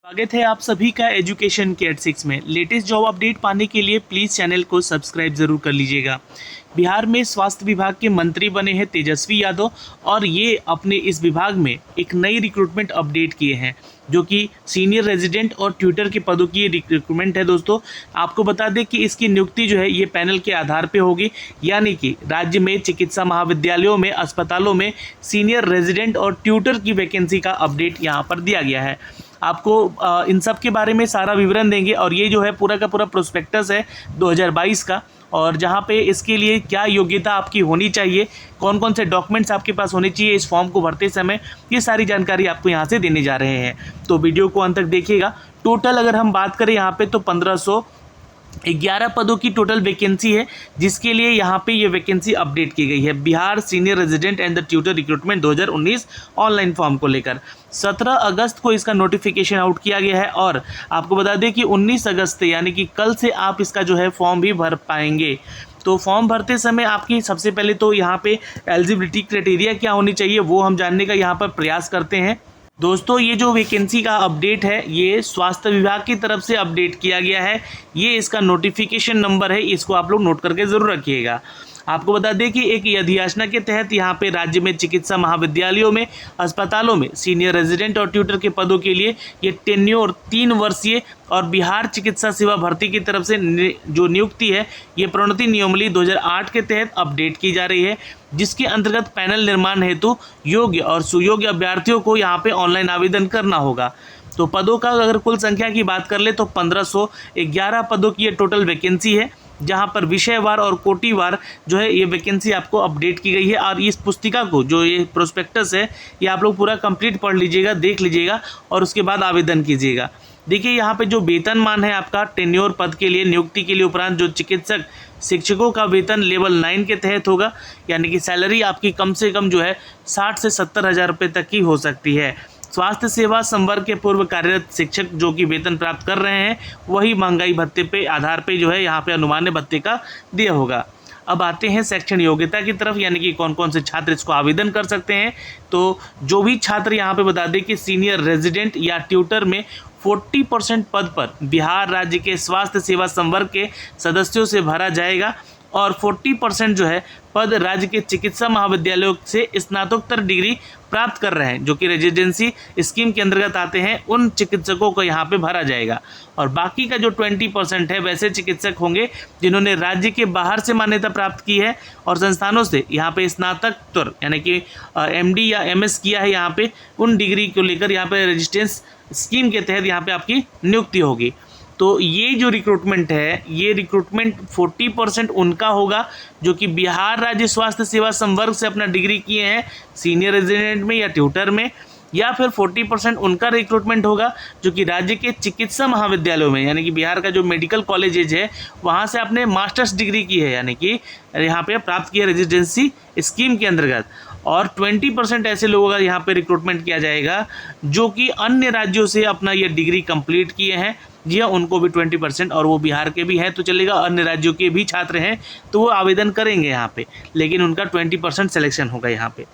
स्वागत है आप सभी का एजुकेशन के एट 6 में। लेटेस्ट जॉब अपडेट पाने के लिए प्लीज़ चैनल को सब्सक्राइब ज़रूर कर लीजिएगा। बिहार में स्वास्थ्य विभाग के मंत्री बने हैं तेजस्वी यादव और ये अपने इस विभाग में एक नई रिक्रूटमेंट अपडेट किए हैं जो कि सीनियर रेजिडेंट और ट्यूटर के पदों की रिक्रूटमेंट है। दोस्तों आपको बता दें कि इसकी नियुक्ति जो है ये पैनल के आधार पे होगी, यानी कि राज्य में चिकित्सा महाविद्यालयों में, अस्पतालों में सीनियर रेजिडेंट और ट्यूटर की वैकेंसी का अपडेट यहाँ पर दिया गया है। आपको इन सब के बारे में सारा विवरण देंगे और ये जो है पूरा का पूरा प्रोस्पेक्टस है 2022 का, और जहाँ पे इसके लिए क्या योग्यता आपकी होनी चाहिए, कौन कौन से डॉक्यूमेंट्स आपके पास होने चाहिए इस फॉर्म को भरते समय, ये सारी जानकारी आपको यहाँ से देने जा रहे हैं। तो वीडियो को अंत तक देखिएगा। टोटल अगर हम बात करें यहाँ पे तो 1511 पदों की टोटल वैकेंसी है, जिसके लिए यहाँ पे ये वैकेंसी अपडेट की गई है Bihar senior resident and the tutor recruitment 2019 online form को लेकर। 17 अगस्त को इसका नोटिफिकेशन आउट किया गया है और आपको बता दें कि 19 अगस्त यानी कि कल से आप इसका जो है फॉर्म भी भर पाएंगे। तो फॉर्म भरते समय आपकी सबसे पहले तो यहाँ पे एलिजिबिलिटी क्राइटेरिया क्या होनी चाहिए वो हम जानने का यहाँ पर प्रयास करते हैं। दोस्तों ये जो वैकेंसी का अपडेट है ये स्वास्थ्य विभाग की तरफ से अपडेट किया गया है। ये इसका नोटिफिकेशन नंबर है, इसको आप लोग नोट करके ज़रूर रखिएगा। आपको बता दें कि एक अधियाचना के तहत यहाँ पे राज्य में चिकित्सा महाविद्यालयों में, अस्पतालों में सीनियर रेजिडेंट और ट्यूटर के पदों के लिए ये टेन्योर 3 वर्षीय और बिहार चिकित्सा सेवा भर्ती की तरफ से जो नियुक्ति है ये प्रोन्नति नियमावली 2008 के तहत अपडेट की जा रही है, जिसके अंतर्गत पैनल निर्माण हेतु योग्य और सुयोग्य अभ्यर्थियों को यहाँ पे ऑनलाइन आवेदन करना होगा। तो पदों का अगर कुल संख्या की बात कर ले तो 1511 पदों की ये टोटल वैकेंसी है, जहां पर विषयवार और कोटिवार जो है ये वैकेंसी आपको अपडेट की गई है। और इस पुस्तिका को जो ये प्रोस्पेक्टस है ये आप लोग पूरा कंप्लीट पढ़ लीजिएगा, देख लीजिएगा और उसके बाद आवेदन कीजिएगा। देखिए यहाँ पे जो वेतनमान है आपका टेन्योर पद के लिए नियुक्ति के लिए उपरांत जो चिकित्सक शिक्षकों का वेतन लेवल 9 के तहत होगा, यानी कि सैलरी आपकी कम से कम जो है 60 से 70 हज़ार रुपये तक की हो सकती है। स्वास्थ्य सेवा संवर्ग के पूर्व कार्यरत शिक्षक जो कि वेतन प्राप्त कर रहे हैं वही महंगाई भत्ते पे आधार पे जो है यहाँ पे अनुमान्य भत्ते का दिया होगा। अब आते हैं सेक्शन योग्यता की तरफ, यानी कि कौन कौन से छात्र इसको आवेदन कर सकते हैं। तो जो भी छात्र यहाँ पे बता दें कि सीनियर रेजिडेंट या ट्यूटर में 40% पद पर बिहार राज्य के स्वास्थ्य सेवा संवर्ग के सदस्यों से भरा जाएगा और 40% जो है पद राज्य के चिकित्सा महाविद्यालयों से स्नातकोत्तर डिग्री प्राप्त कर रहे हैं जो कि रेजिडेंसी स्कीम के अंतर्गत आते हैं, उन चिकित्सकों को यहाँ पे भरा जाएगा। और बाकी का जो 20% है वैसे चिकित्सक होंगे जिन्होंने राज्य के बाहर से मान्यता प्राप्त की है और संस्थानों से यहाँ पे स्नातकोत्तर यानी कि MD या MS किया है, यहाँ पे उन डिग्री को लेकर यहाँ पे रेजिडेंस स्कीम के तहत यहाँ पे आपकी नियुक्ति होगी। तो ये जो रिक्रूटमेंट है ये रिक्रूटमेंट 40% उनका होगा जो कि बिहार राज्य स्वास्थ्य सेवा संवर्ग से अपना डिग्री किए हैं सीनियर रेजिडेंट में या ट्यूटर में, या फिर 40% उनका रिक्रूटमेंट होगा जो कि राज्य के चिकित्सा महाविद्यालयों में, यानी कि बिहार का जो मेडिकल कॉलेजेज है वहाँ से आपने मास्टर्स डिग्री की है, यानी कि यहाँ पे प्राप्त किया रेजिडेंसी स्कीम के अंतर्गत। और 20% ऐसे लोगों का यहाँ पे रिक्रूटमेंट किया जाएगा जो कि अन्य राज्यों से अपना ये डिग्री कंप्लीट किए हैं। जी हाँ, उनको भी 20% और वो बिहार के भी हैं तो चलेगा, अन्य राज्यों के भी छात्र हैं तो वो आवेदन करेंगे यहाँ पे, लेकिन उनका 20% सिलेक्शन होगा यहाँ पे।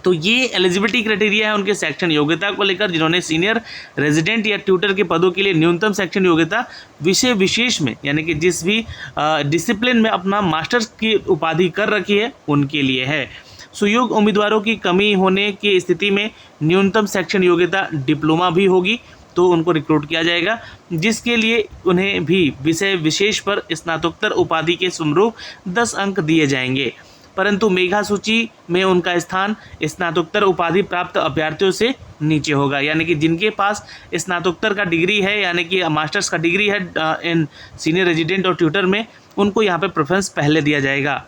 तो ये एलिजिबिलिटी क्राइटेरिया है उनके सेक्शन योग्यता को लेकर, जिन्होंने सीनियर रेजिडेंट या ट्यूटर के पदों के लिए न्यूनतम सेक्शन योग्यता विषय विशेष में यानी कि जिस भी डिसिप्लिन में अपना मास्टर्स की उपाधि कर रखी है उनके लिए है। सुयोग्य उम्मीदवारों की कमी होने की स्थिति में न्यूनतम सेक्शन योग्यता डिप्लोमा भी होगी तो उनको रिक्रूट किया जाएगा, जिसके लिए उन्हें भी विषय विशेष पर स्नातकोत्तर उपाधि के समरूप 10 अंक दिए जाएंगे, परंतु मेधा सूची में उनका स्थान स्नातकोत्तर उपाधि प्राप्त अभ्यर्थियों से नीचे होगा, यानी कि जिनके पास स्नातकोत्तर का डिग्री है यानी कि मास्टर्स का डिग्री है इन सीनियर रेजिडेंट और ट्यूटर में, उनको यहाँ पे प्रेफरेंस पहले दिया जाएगा।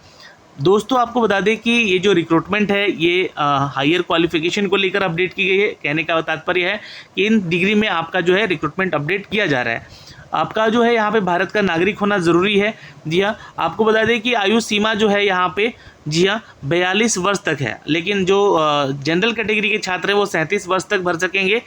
दोस्तों आपको बता दें कि ये जो रिक्रूटमेंट है ये हायर क्वालिफिकेशन को लेकर अपडेट की गई है। कहने का तात्पर्य है कि इन डिग्री में आपका जो है रिक्रूटमेंट अपडेट किया जा रहा है। आपका जो है यहाँ पे भारत का नागरिक होना ज़रूरी है। जी हाँ, आपको बता दें कि आयु सीमा जो है यहाँ पे जी हाँ 42 वर्ष तक है, लेकिन जो जनरल कैटेगरी के छात्र हैं वो 37 वर्ष तक भर सकेंगे।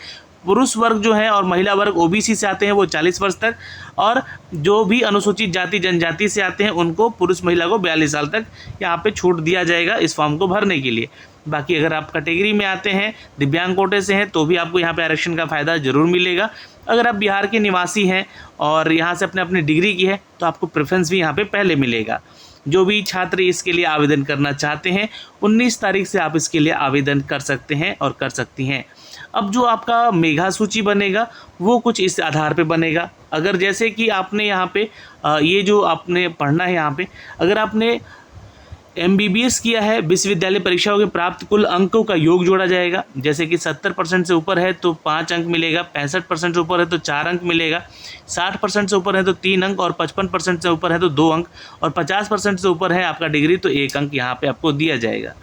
पुरुष वर्ग जो है और महिला वर्ग OBC से आते हैं वो 40 वर्ष तक, और जो भी अनुसूचित जाति जनजाति से आते हैं उनको पुरुष महिला को 42 साल तक यहाँ पे छूट दिया जाएगा इस फॉर्म को भरने के लिए। बाकी अगर आप कैटेगरी में आते हैं, दिव्यांग कोटे से हैं, तो भी आपको यहाँ पे आरक्षण का फ़ायदा ज़रूर मिलेगा। अगर आप बिहार के निवासी हैं और यहाँ से अपनी डिग्री की है तो आपको प्रेफरेंस भी यहाँ पे पहले मिलेगा। जो भी छात्र इसके लिए आवेदन करना चाहते हैं 19 तारीख से आप इसके लिए आवेदन कर सकते हैं और कर सकती हैं। अब जो आपका मेधा सूची बनेगा वो कुछ इस आधार पे बनेगा। अगर जैसे कि आपने यहाँ पे ये जो आपने पढ़ना है, यहाँ पे अगर आपने MBBS किया है, विश्वविद्यालय परीक्षाओं के प्राप्त कुल अंकों का योग जोड़ा जाएगा। जैसे कि 70% से ऊपर है तो 5 अंक मिलेगा, 65% से ऊपर है तो 4 अंक मिलेगा, 60% से ऊपर है तो 3 अंक, और 55% से ऊपर है तो 2 अंक, और 50% से ऊपर है आपका डिग्री तो 1 अंक यहाँ पे आपको दिया जाएगा।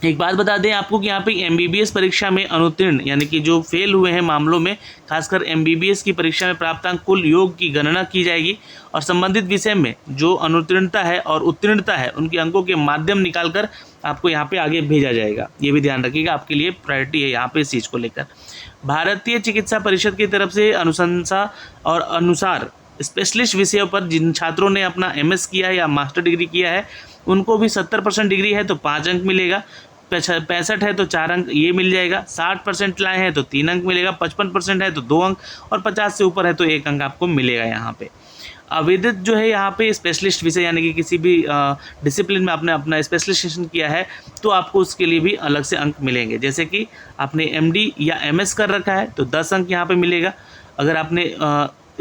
एक बात बता दें आपको कि यहाँ पे MBBS परीक्षा में अनुत्तीर्ण यानी कि जो फेल हुए हैं मामलों में, खासकर MBBS की परीक्षा में प्राप्त अंक कुल योग की गणना की जाएगी, और संबंधित विषय में जो अनुत्तीर्णता है और उत्तीर्णता है उनके अंकों के माध्यम निकालकर आपको यहाँ पे आगे भेजा जाएगा। ये भी ध्यान रखिएगा, आपके लिए प्रायोरिटी है यहाँ पे इस चीज़ को लेकर। भारतीय चिकित्सा परिषद की तरफ से अनुशंसा और अनुसार स्पेशलिस्ट विषयों पर जिन छात्रों ने अपना MS किया है या मास्टर डिग्री किया है उनको भी 70% डिग्री है तो 5 अंक मिलेगा, 65 है तो 4 अंक ये मिल जाएगा, 60% लाए हैं तो 3 अंक मिलेगा, 55% है तो 2 अंक, और 50 से ऊपर है तो 1 अंक आपको मिलेगा। यहाँ पे आवेदित जो है यहाँ पे स्पेशलिस्ट विषय यानी कि किसी भी डिसिप्लिन में आपने अपना स्पेशलाइजेशन किया है तो आपको उसके लिए भी अलग से अंक मिलेंगे। जैसे कि आपने MD या MS कर रखा है तो 10 अंक यहाँ पे मिलेगा। अगर आपने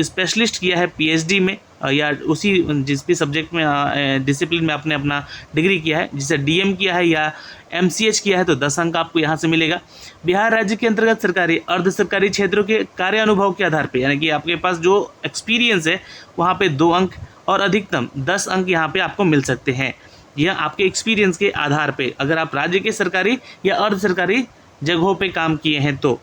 स्पेशलिस्ट किया है PhD में या उसी जिस भी सब्जेक्ट में डिसिप्लिन में आपने अपना डिग्री किया है, जिसे DM किया है या MCH किया है तो 10 अंक आपको यहाँ से मिलेगा। बिहार राज्य के अंतर्गत सरकारी अर्ध सरकारी क्षेत्रों के कार्य अनुभव के आधार पे यानी कि आपके पास जो एक्सपीरियंस है वहाँ पे 2 अंक और अधिकतम 10 अंक यहाँ पे आपको मिल सकते हैं। यह आपके एक्सपीरियंस के आधार पे अगर आप राज्य के सरकारी या अर्ध सरकारी जगहों पे काम किए हैं तो।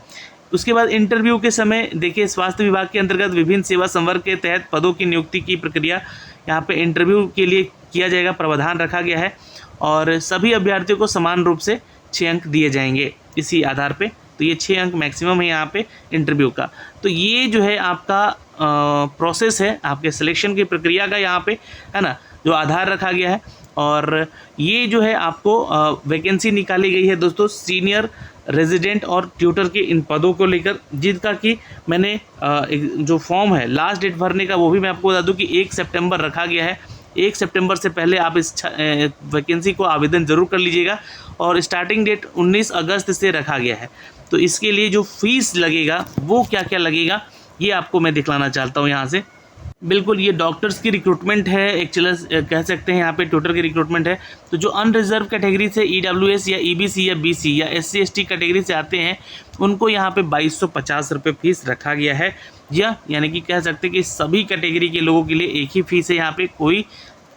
उसके बाद इंटरव्यू के समय देखिए, स्वास्थ्य विभाग के अंतर्गत विभिन्न सेवा संवर्ग के तहत पदों की नियुक्ति की प्रक्रिया यहाँ पे इंटरव्यू के लिए किया जाएगा, प्रावधान रखा गया है, और सभी अभ्यर्थियों को समान रूप से 6 अंक दिए जाएंगे इसी आधार पे। तो ये 6 अंक मैक्सिमम है यहाँ पे इंटरव्यू का। तो ये जो है आपका प्रोसेस है आपके सिलेक्शन की प्रक्रिया का, यहाँ पे है ना, जो आधार रखा गया है। और ये जो है आपको वैकेंसी निकाली गई है दोस्तों सीनियर रेजिडेंट और ट्यूटर के इन पदों को लेकर, जिनका कि मैंने जो फॉर्म है लास्ट डेट भरने का वो भी मैं आपको बता दूं कि 1 सितंबर रखा गया है। 1 सितंबर से पहले आप इस वैकेंसी को आवेदन ज़रूर कर लीजिएगा, और स्टार्टिंग डेट 19 अगस्त से रखा गया है। तो इसके लिए जो फीस लगेगा वो क्या क्या लगेगा ये आपको मैं दिखलाना चाहता हूँ यहाँ से। बिल्कुल, ये डॉक्टर्स की रिक्रूटमेंट है, एक्चुअली कह सकते हैं यहाँ पे ट्यूटर की रिक्रूटमेंट है। तो जो अनरिजर्व कैटेगरी से EWS या EBC या BC या SC ST कैटेगरी से आते हैं उनको यहाँ पे 2250 रुपये फीस रखा गया है। यानी कि कह सकते हैं कि सभी कैटेगरी के लोगों के लिए एक ही फीस है, यहाँ पे कोई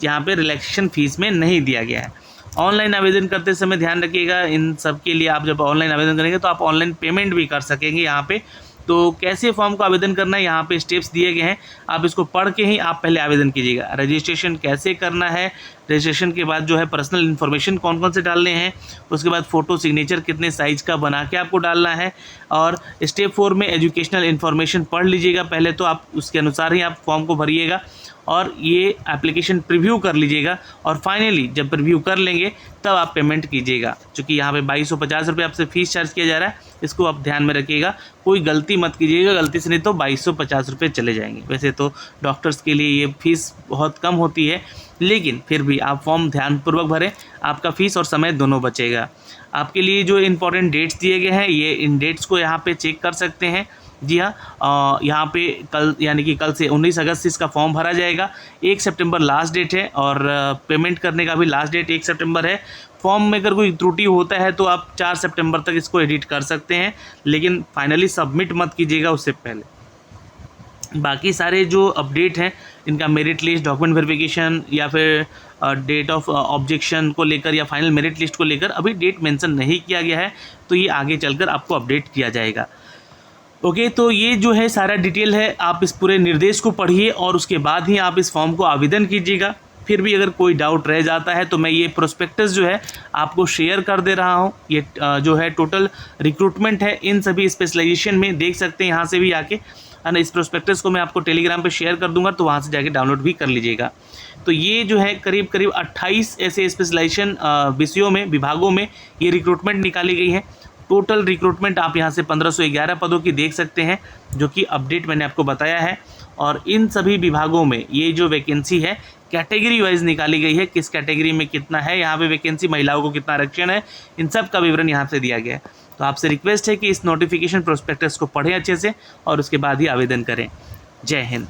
यहाँ पे रिलैक्सेशन फीस में नहीं दिया गया है। ऑनलाइन आवेदन करते समय ध्यान रखिएगा, इन सब के लिए आप जब ऑनलाइन आवेदन करेंगे तो आप ऑनलाइन पेमेंट भी कर सकेंगे यहाँ पे। तो कैसे फॉर्म को आवेदन करना है यहाँ पे स्टेप्स दिए गए हैं, आप इसको पढ़ के ही आप पहले आवेदन कीजिएगा। रजिस्ट्रेशन कैसे करना है, रजिस्ट्रेशन के बाद जो है पर्सनल इन्फॉर्मेशन कौन कौन से डालने हैं, उसके बाद फ़ोटो सिग्नेचर कितने साइज़ का बना के आपको डालना है, और स्टेप 4 में एजुकेशनल इन्फॉर्मेशन पढ़ लीजिएगा पहले, तो आप उसके अनुसार ही आप फॉर्म को भरिएगा और ये एप्लीकेशन प्रीव्यू कर लीजिएगा, और फाइनली जब प्रीव्यू कर लेंगे तब आप पेमेंट कीजिएगा। क्योंकि यहाँ पे 2250 रुपये आपसे फ़ीस चार्ज किया जा रहा है, इसको आप ध्यान में रखिएगा, कोई गलती मत कीजिएगा, गलती से नहीं तो 2250 रुपये चले जाएंगे। वैसे तो डॉक्टर्स के लिए ये फ़ीस बहुत कम होती है, लेकिन फिर भी आप फॉर्म ध्यानपूर्वक भरें, आपका फ़ीस और समय दोनों बचेगा। आपके लिए जो इंपॉर्टेंट डेट्स दिए गए हैं ये इन डेट्स को यहाँ पे चेक कर सकते हैं। जी हाँ, यहाँ पे कल यानी कि कल से 19 अगस्त से इसका फॉर्म भरा जाएगा। 1 सितंबर लास्ट डेट है, और पेमेंट करने का भी लास्ट डेट 1 सितंबर है। फॉर्म में अगर कोई त्रुटि होता है तो आप 4 सितंबर तक इसको एडिट कर सकते हैं, लेकिन फाइनली सबमिट मत कीजिएगा उससे पहले। बाकी सारे जो अपडेट हैं इनका मेरिट लिस्ट, डॉक्यूमेंट वेरिफिकेशन या फिर डेट ऑफ ऑब्जेक्शन को लेकर या फाइनल मेरिट लिस्ट को लेकर अभी डेट मेंशन नहीं किया गया है, तो ये आगे चलकर आपको अपडेट किया जाएगा। ओके, तो ये जो है सारा डिटेल है, आप इस पूरे निर्देश को पढ़िए और उसके बाद ही आप इस फॉर्म को आवेदन कीजिएगा। फिर भी अगर कोई डाउट रह जाता है तो मैं ये प्रोस्पेक्टस जो है आपको शेयर कर दे रहा हूँ। ये जो है टोटल रिक्रूटमेंट है इन सभी स्पेशलाइजेशन में, देख सकते हैं यहाँ से भी आके। है ना। इस प्रोस्पेक्टस को मैं आपको टेलीग्राम पे शेयर कर दूंगा, तो वहाँ से जाके डाउनलोड भी कर लीजिएगा। तो ये जो है करीब करीब 28 ऐसे स्पेशलाइजेशन विषयों में, विभागों में ये रिक्रूटमेंट निकाली गई है। टोटल रिक्रूटमेंट आप यहाँ से 1511 पदों की देख सकते हैं, जो कि अपडेट मैंने आपको बताया है। और इन सभी विभागों में ये जो वैकेंसी है कैटेगरी वाइज निकाली गई है, किस कैटेगरी में कितना है, यहाँ पे वैकेंसी, महिलाओं को कितना आरक्षण है, इन सब का विवरण यहाँ से दिया गया है। तो आपसे रिक्वेस्ट है कि इस नोटिफिकेशन प्रोस्पेक्टस को पढ़ें अच्छे से और उसके बाद ही आवेदन करें। जय हिंद।